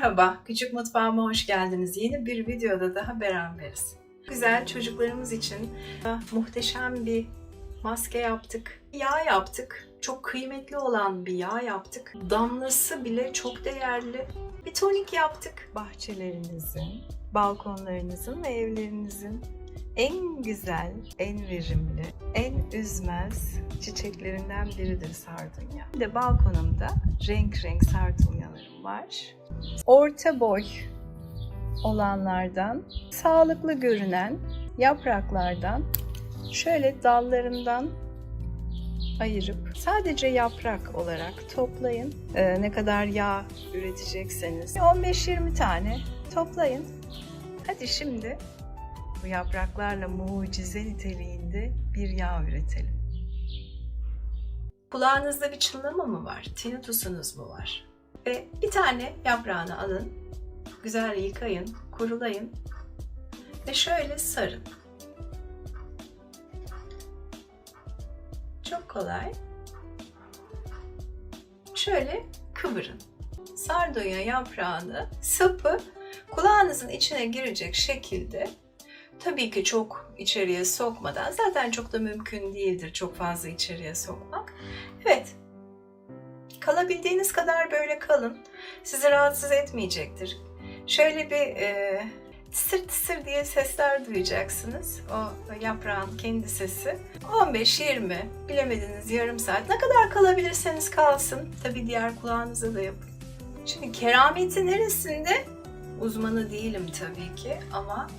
Merhaba, Küçük Mutfağıma hoş geldiniz. Yeni bir videoda daha beraberiz. Güzel çocuklarımız için muhteşem bir maske yaptık. Yağ yaptık. Çok kıymetli olan bir yağ yaptık. Damlası bile çok değerli. Bir tonik yaptık. Bahçelerinizin, balkonlarınızın ve evlerinizin en güzel, en verimli, en üzmez çiçeklerinden biridir sardunya. Bir de balkonumda renk renk sardunyalarım var. Orta boy olanlardan, sağlıklı görünen yapraklardan şöyle dallarından ayırıp sadece yaprak olarak toplayın. Ne kadar yağ üretecekseniz 15-20 tane toplayın. Hadi şimdi bu yapraklarla mucize niteliğinde bir yağ üretelim. Kulağınızda bir çınlama mı var? Tinnitus'unuz mu var? Ve bir tane yaprağını alın, güzel yıkayın, kurulayın ve şöyle sarın. Çok kolay. Şöyle kıvırın. Sardunya yaprağını, sapı kulağınızın içine girecek şekilde, tabii ki çok içeriye sokmadan, zaten çok da mümkün değildir çok fazla içeriye sokmak. Evet, kalabildiğiniz kadar böyle kalın. Sizi rahatsız etmeyecektir. Şöyle bir tısır tısır diye sesler duyacaksınız. O yaprağın kendi sesi. 15-20, bilemediniz yarım saat. Ne kadar kalabilirseniz kalsın. Tabii diğer kulağınıza da yapın. Şimdi kerameti neresinde? Uzmanı değilim tabii ki ama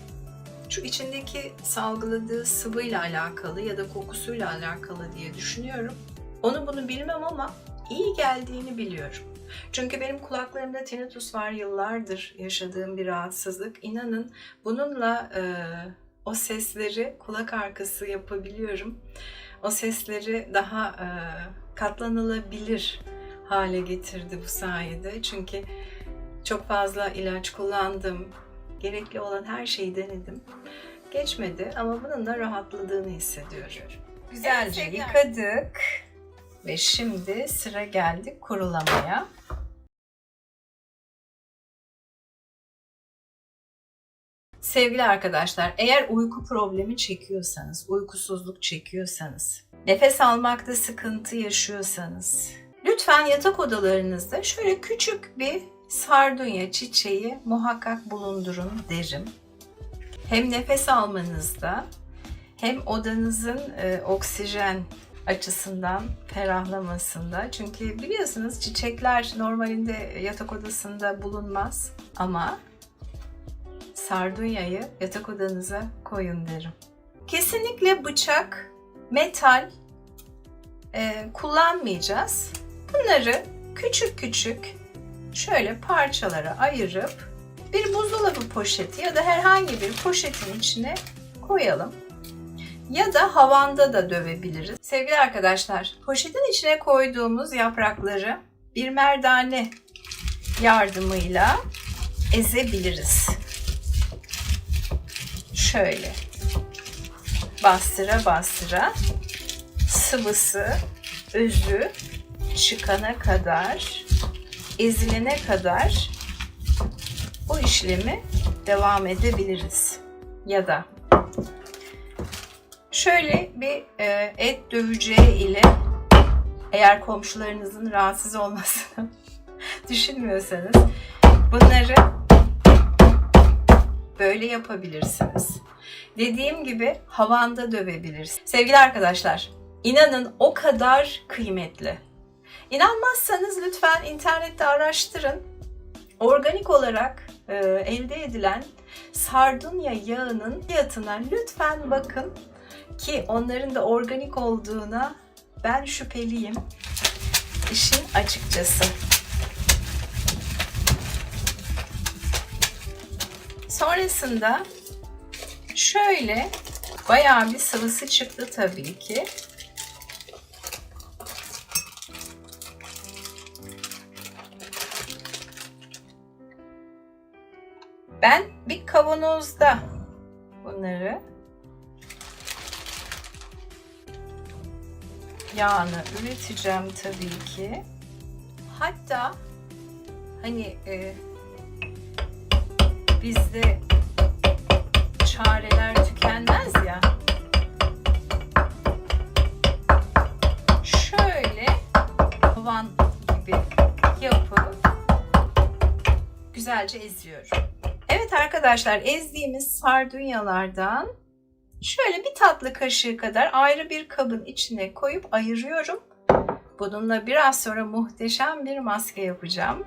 şu içindeki salgıladığı sıvıyla alakalı ya da kokusuyla alakalı diye düşünüyorum. Onu bunu bilmem ama iyi geldiğini biliyorum. Çünkü benim kulaklarımda tinnitus var, yıllardır yaşadığım bir rahatsızlık. İnanın bununla o sesleri kulak arkası yapabiliyorum. O sesleri daha katlanılabilir hale getirdi bu sayede. Çünkü çok fazla ilaç kullandım. Gerekli olan her şeyi denedim. Geçmedi ama bunun da rahatladığını hissediyorum. Güzelce yıkadık ve şimdi sıra geldi kurulamaya. Sevgili arkadaşlar, eğer uyku problemi çekiyorsanız, uykusuzluk çekiyorsanız, nefes almakta sıkıntı yaşıyorsanız, lütfen yatak odalarınızda şöyle küçük bir sardunya çiçeği muhakkak bulundurun derim. Hem nefes almanızda hem odanızın oksijen açısından ferahlamasında. Çünkü biliyorsunuz çiçekler normalinde yatak odasında bulunmaz ama sardunyayı yatak odanıza koyun derim. Kesinlikle bıçak, metal kullanmayacağız. Bunları küçük küçük şöyle parçalara ayırıp bir buzdolabı poşeti ya da herhangi bir poşetin içine koyalım. Ya da havanda da dövebiliriz. Sevgili arkadaşlar, poşetin içine koyduğumuz yaprakları bir merdane yardımıyla ezebiliriz. Şöyle bastıra bastıra sıvısı, özü çıkana kadar, ezilene kadar bu işlemi devam edebiliriz. Ya da şöyle bir et döveceği ile, eğer komşularınızın rahatsız olmasını düşünmüyorsanız, bunları böyle yapabilirsiniz. Dediğim gibi havanda dövebilirsiniz. Sevgili arkadaşlar, inanın o kadar kıymetli. İnanmazsanız lütfen internette araştırın. Organik olarak elde edilen sardunya yağının fiyatına lütfen bakın ki onların da organik olduğuna ben şüpheliyim. İşin açıkçası. Sonrasında şöyle bayağı bir sıvısı çıktı tabii ki. Ben bir kavanozda bunları yağını üreteceğim tabii ki. Hatta hani bizde çareler tükenmez ya. Şöyle havan gibi yapıp güzelce eziyorum. Evet arkadaşlar, ezdiğimiz sardunyalardan şöyle bir tatlı kaşığı kadar ayrı bir kabın içine koyup ayırıyorum. Bununla biraz sonra muhteşem bir maske yapacağım.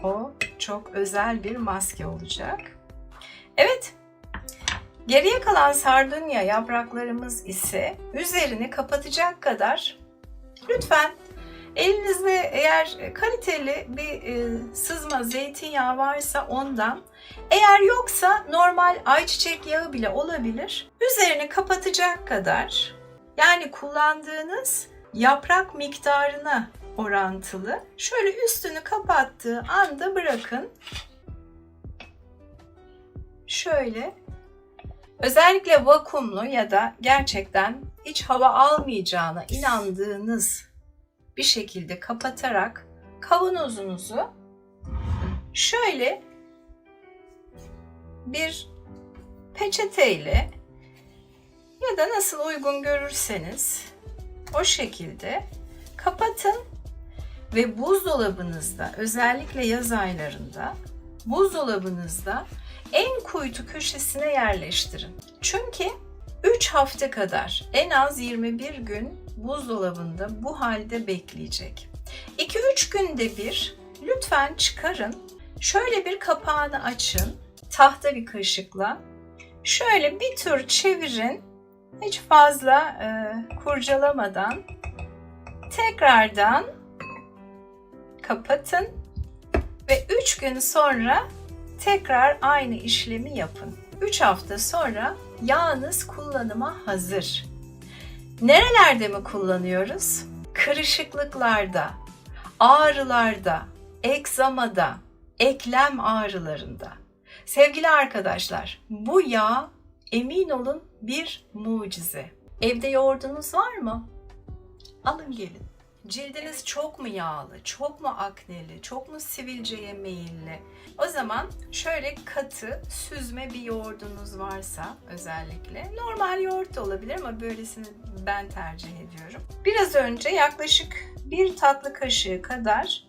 O çok özel bir maske olacak. Evet, geriye kalan sardunya yapraklarımız ise üzerini kapatacak kadar lütfen elinizde eğer kaliteli bir sızma zeytinyağı varsa ondan, eğer yoksa normal ayçiçek yağı bile olabilir. Üzerini kapatacak kadar, yani kullandığınız yaprak miktarına orantılı şöyle üstünü kapattığı anda bırakın. Şöyle özellikle vakumlu ya da gerçekten hiç hava almayacağına inandığınız bir şekilde kapatarak kavanozunuzu şöyle bir peçeteyle ya da nasıl uygun görürseniz o şekilde kapatın ve buzdolabınızda, özellikle yaz aylarında buzdolabınızda en kuytu köşesine yerleştirin. Çünkü 3 hafta kadar, en az 21 gün buzdolabında bu halde bekleyecek. 2-3 günde bir lütfen çıkarın. Şöyle bir kapağını açın. Tahta bir kaşıkla. Şöyle bir tur çevirin. Hiç fazla kurcalamadan. Tekrardan kapatın. Ve 3 gün sonra tekrar aynı işlemi yapın. 3 hafta sonra yağınız kullanıma hazır. Nerelerde mi kullanıyoruz? Kırışıklıklarda, ağrılarda, egzamada, eklem ağrılarında. Sevgili arkadaşlar, bu yağ emin olun bir mucize. Evde yoğurdunuz var mı? Alın gelin. Cildiniz çok mu yağlı, çok mu akneli, çok mu sivilceye meyilli? O zaman şöyle katı, süzme bir yoğurdunuz varsa özellikle, normal yoğurt da olabilir ama böylesini ben tercih ediyorum. Biraz önce yaklaşık 1 tatlı kaşığı kadar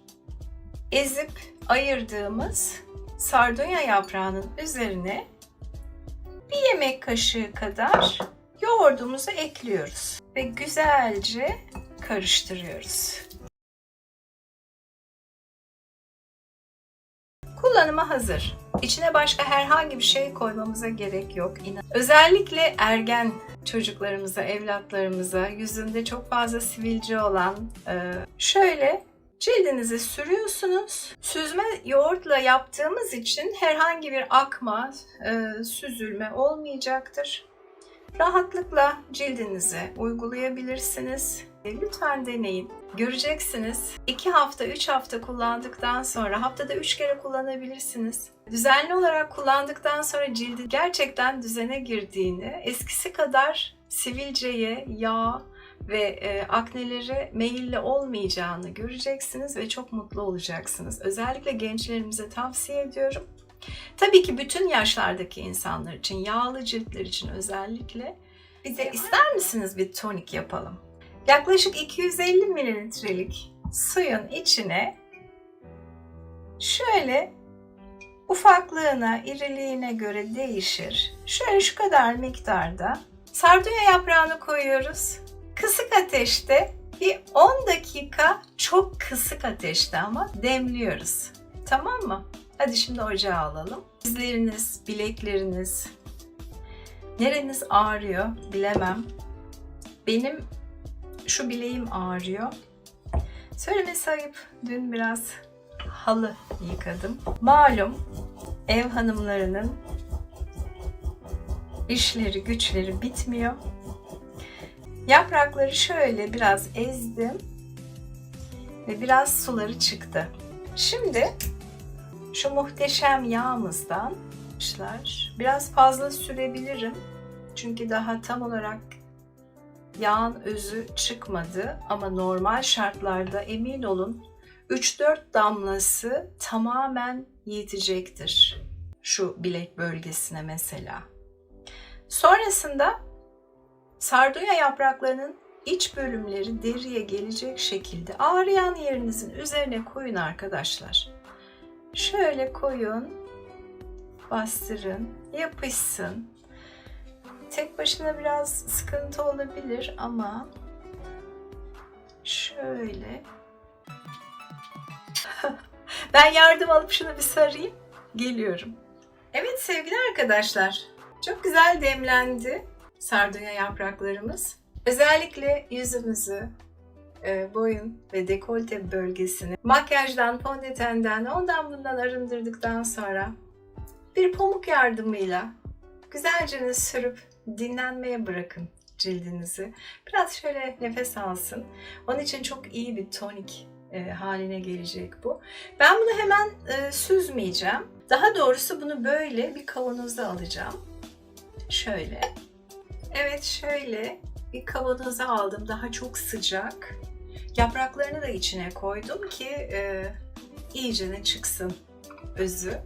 ezip ayırdığımız sardunya yaprağının üzerine 1 yemek kaşığı kadar yoğurdumuzu ekliyoruz ve güzelce karıştırıyoruz. Kullanıma hazır. İçine başka herhangi bir şey koymamıza gerek yok. Özellikle ergen çocuklarımıza, evlatlarımıza, yüzünde çok fazla sivilce olan şöyle cildinize sürüyorsunuz. Süzme yoğurtla yaptığımız için herhangi bir akma, süzülme olmayacaktır. Rahatlıkla cildinize uygulayabilirsiniz. Lütfen deneyin. Göreceksiniz. 2 hafta, 3 hafta kullandıktan sonra haftada 3 kere kullanabilirsiniz. Düzenli olarak kullandıktan sonra cildi gerçekten düzene girdiğini, eskisi kadar sivilceye, yağ ve aknelere meyilli olmayacağını göreceksiniz ve çok mutlu olacaksınız. Özellikle gençlerimize tavsiye ediyorum. Tabii ki bütün yaşlardaki insanlar için, yağlı ciltler için özellikle. Bir de ister misiniz bir tonik yapalım? Yaklaşık 250 mililitrelik suyun içine şöyle ufaklığına, iriliğine göre değişir. Şöyle şu kadar miktarda sardunya yaprağını koyuyoruz. Kısık ateşte bir 10 dakika, çok kısık ateşte ama demliyoruz. Tamam mı? Hadi şimdi ocağa alalım. Dizleriniz, bilekleriniz, nereniz ağrıyor bilemem. Benim şu bileğim ağrıyor. Söylemesi ayıp, dün biraz halı yıkadım. Malum ev hanımlarının işleri, güçleri bitmiyor. Yaprakları şöyle biraz ezdim ve biraz suları çıktı. Şimdi şu muhteşem yağımızdan biraz fazla sürebilirim. Çünkü daha tam olarak yağın özü çıkmadı ama normal şartlarda emin olun 3-4 damlası tamamen yetecektir. Şu bilek bölgesine mesela. Sonrasında sardunya yapraklarının iç bölümleri deriye gelecek şekilde ağrıyan yerinizin üzerine koyun arkadaşlar. Şöyle koyun, bastırın, yapışsın. Tek başına biraz sıkıntı olabilir ama şöyle. Ben yardım alıp şunu bir sarayım. Geliyorum. Evet sevgili arkadaşlar, çok güzel demlendi sardunya yapraklarımız. Özellikle yüzümüzü, boyun ve dekolte bölgesini makyajdan, fondötenden, ondan bundan arındırdıktan sonra bir pamuk yardımıyla güzelce sürüp dinlenmeye bırakın cildinizi. Biraz şöyle nefes alsın. Onun için çok iyi bir tonik haline gelecek bu. Ben bunu hemen süzmeyeceğim. Daha doğrusu bunu böyle bir kavanoza alacağım. Şöyle. Evet şöyle bir kavanoza aldım. Daha çok sıcak. Yapraklarını da içine koydum ki iyicene çıksın özü.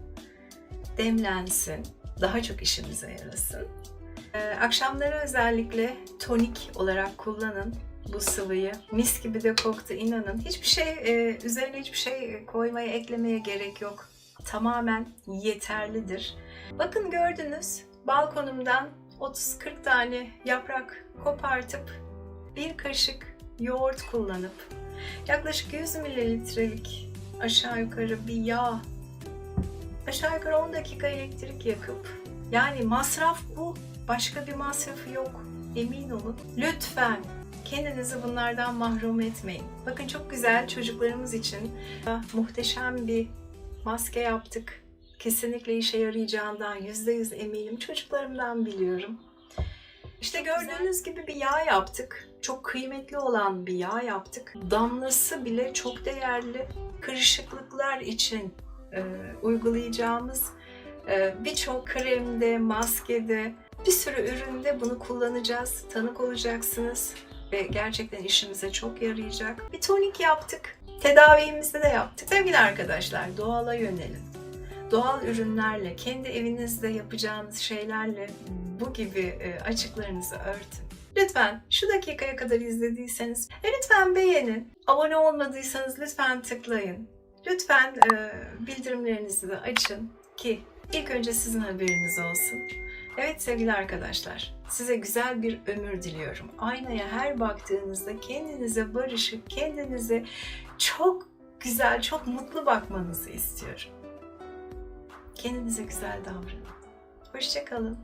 Demlensin. Daha çok işimize yarasın. Akşamları özellikle tonik olarak kullanın bu sıvıyı. Mis gibi de koktu, inanın. Hiçbir şey üzerine hiçbir şey koymaya, eklemeye gerek yok. Tamamen yeterlidir. Bakın gördünüz, balkonumdan 30-40 tane yaprak kopartıp bir kaşık yoğurt kullanıp yaklaşık 100 mililitrelik aşağı yukarı bir yağ, aşağı yukarı 10 dakika elektrik yakıp, yani masraf bu. Başka bir masrafı yok. Emin olun. Lütfen kendinizi bunlardan mahrum etmeyin. Bakın çok güzel, çocuklarımız için muhteşem bir maske yaptık. Kesinlikle işe yarayacağından %100 eminim. Çocuklarımdan biliyorum. İşte gördüğünüz gibi bir yağ yaptık. Çok kıymetli olan bir yağ yaptık. Damlası bile çok değerli. Kırışıklıklar için uygulayacağımız birçok kremde, maskede, bir sürü üründe bunu kullanacağız. Tanık olacaksınız ve gerçekten işimize çok yarayacak. Bir tonik yaptık. Tedavimizi de yaptık. Sevgili arkadaşlar, doğala yönelin. Doğal ürünlerle, kendi evinizde yapacağınız şeylerle bu gibi açıklarınızı örtün. Lütfen şu dakikaya kadar izlediyseniz lütfen beğenin. Abone olmadıysanız lütfen tıklayın. Lütfen bildirimlerinizi de açın ki ilk önce sizin haberiniz olsun. Evet sevgili arkadaşlar, size güzel bir ömür diliyorum. Aynaya her baktığınızda kendinize barışıp kendinize çok güzel, çok mutlu bakmanızı istiyorum. Kendinize güzel davranın. Hoşça kalın.